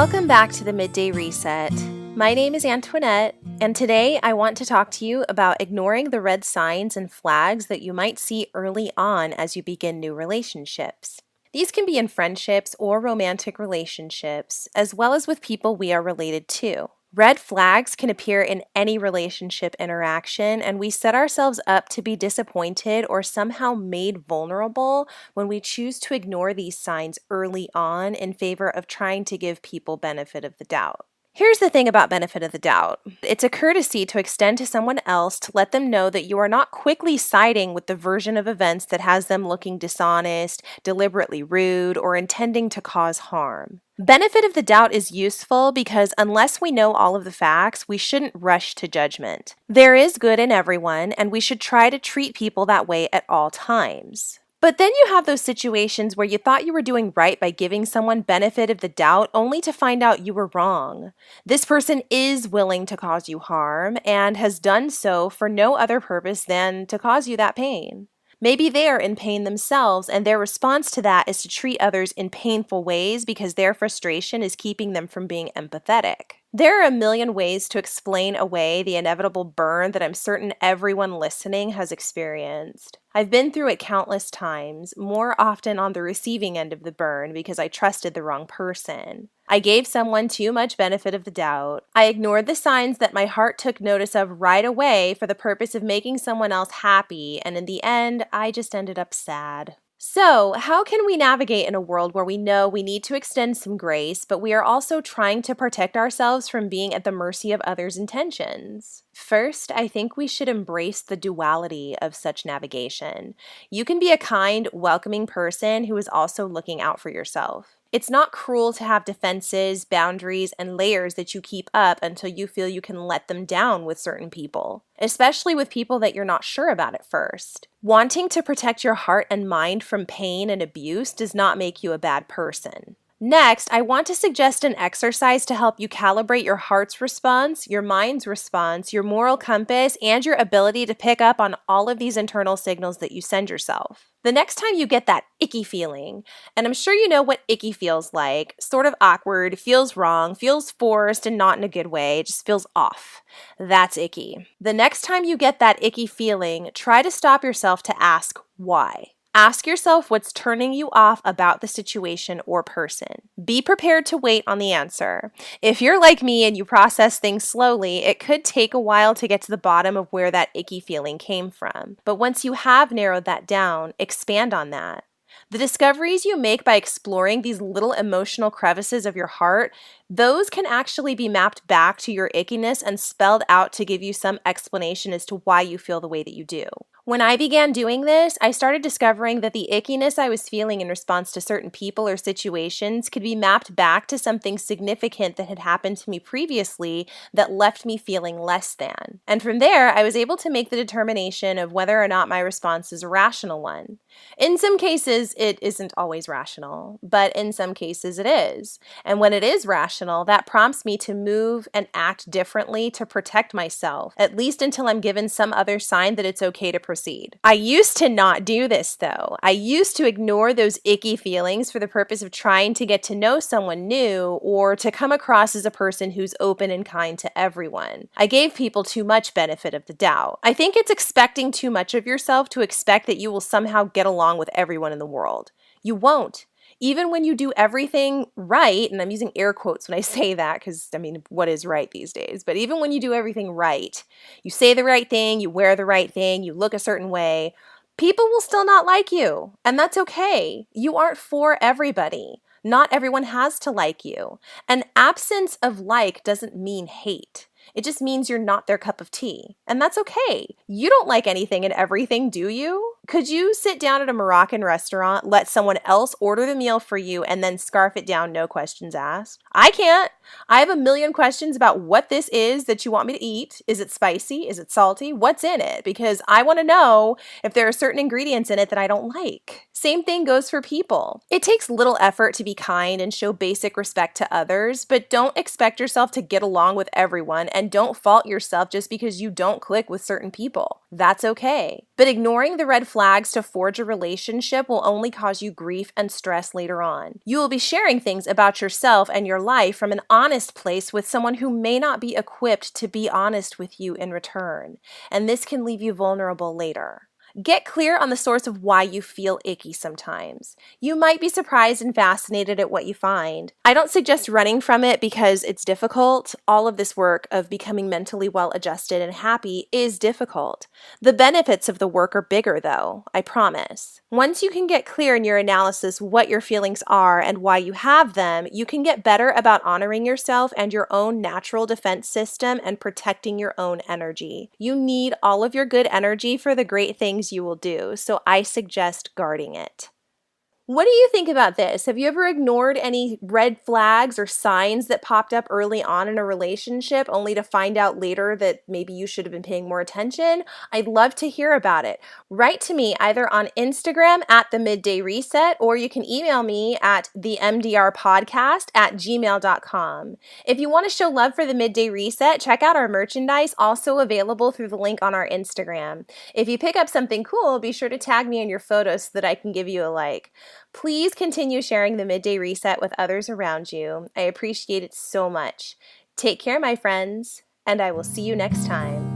Welcome back to the Midday Reset. My name is Antoinette, and today I want to talk to you about ignoring the red signs and flags that you might see early on as you begin new relationships. These can be in friendships or romantic relationships, as well as with people we are related to. Red flags can appear in any relationship interaction, and we set ourselves up to be disappointed or somehow made vulnerable when we choose to ignore these signs early on in favor of trying to give people benefit of the doubt. Here's the thing about benefit of the doubt. It's a courtesy to extend to someone else to let them know that you are not quickly siding with the version of events that has them looking dishonest, deliberately rude, or intending to cause harm. Benefit of the doubt is useful because unless we know all of the facts, we shouldn't rush to judgment. There is good in everyone, and we should try to treat people that way at all times. But then you have those situations where you thought you were doing right by giving someone benefit of the doubt only to find out you were wrong. This person is willing to cause you harm and has done so for no other purpose than to cause you that pain. Maybe they are in pain themselves, and their response to that is to treat others in painful ways because their frustration is keeping them from being empathetic. There are a million ways to explain away the inevitable burn that I'm certain everyone listening has experienced. I've been through it countless times, more often on the receiving end of the burn because I trusted the wrong person. I gave someone too much benefit of the doubt. I ignored the signs that my heart took notice of right away for the purpose of making someone else happy, and in the end, I just ended up sad. So, how can we navigate in a world where we know we need to extend some grace, but we are also trying to protect ourselves from being at the mercy of others' intentions? First, I think we should embrace the duality of such navigation. You can be a kind, welcoming person who is also looking out for yourself. It's not cruel to have defenses, boundaries, and layers that you keep up until you feel you can let them down with certain people, especially with people that you're not sure about at first. Wanting to protect your heart and mind from pain and abuse does not make you a bad person. Next, I want to suggest an exercise to help you calibrate your heart's response, your mind's response, your moral compass, and your ability to pick up on all of these internal signals that you send yourself. The next time you get that icky feeling, and I'm sure you know what icky feels like, sort of awkward, feels wrong, feels forced and not in a good way, it just feels off. That's icky. The next time you get that icky feeling, try to stop yourself to ask why. Ask yourself what's turning you off about the situation or person. Be prepared to wait on the answer. If you're like me and you process things slowly, it could take a while to get to the bottom of where that icky feeling came from. But once you have narrowed that down, expand on that. The discoveries you make by exploring these little emotional crevices of your heart, those can actually be mapped back to your ickiness and spelled out to give you some explanation as to why you feel the way that you do. When I began doing this, I started discovering that the ickiness I was feeling in response to certain people or situations could be mapped back to something significant that had happened to me previously that left me feeling less than. And from there, I was able to make the determination of whether or not my response is a rational one. In some cases, it isn't always rational, but in some cases it is. And when it is rational, that prompts me to move and act differently to protect myself, at least until I'm given some other sign that it's okay to proceed. I used to not do this though. I used to ignore those icky feelings for the purpose of trying to get to know someone new or to come across as a person who's open and kind to everyone. I gave people too much benefit of the doubt. I think it's expecting too much of yourself to expect that you will somehow get along with everyone in the world. You won't. Even when you do everything right, and I'm using air quotes when I say that because, what is right these days? But even when you do everything right, you say the right thing, you wear the right thing, you look a certain way, people will still not like you. And that's okay. You aren't for everybody. Not everyone has to like you. An absence of like doesn't mean hate. It just means you're not their cup of tea. And that's okay. You don't like anything and everything, do you? Could you sit down at a Moroccan restaurant, let someone else order the meal for you, and then scarf it down, no questions asked? I can't. I have a million questions about what this is that you want me to eat. Is it spicy? Is it salty? What's in it? Because I want to know if there are certain ingredients in it that I don't like. Same thing goes for people. It takes little effort to be kind and show basic respect to others, but don't expect yourself to get along with everyone, and don't fault yourself just because you don't click with certain people. That's okay. But ignoring the red flags to forge a relationship will only cause you grief and stress later on. You will be sharing things about yourself and your life from an honest place with someone who may not be equipped to be honest with you in return, and this can leave you vulnerable later. Get clear on the source of why you feel icky sometimes. You might be surprised and fascinated at what you find. I don't suggest running from it because it's difficult. All of this work of becoming mentally well adjusted and happy is difficult. The benefits of the work are bigger though, I promise. Once you can get clear in your analysis what your feelings are and why you have them, you can get better about honoring yourself and your own natural defense system and protecting your own energy. You need all of your good energy for the great things you will do, so I suggest guarding it. What do you think about this? Have you ever ignored any red flags or signs that popped up early on in a relationship only to find out later that maybe you should have been paying more attention? I'd love to hear about it. Write to me either on Instagram at the Midday Reset, or you can email me at themdrpodcast@gmail.com. If you want to show love for the Midday Reset, check out our merchandise, also available through the link on our Instagram. If you pick up something cool, be sure to tag me in your photos so that I can give you a like. Please continue sharing the Midday Reset with others around you. I appreciate it so much. Take care, my friends, and I will see you next time.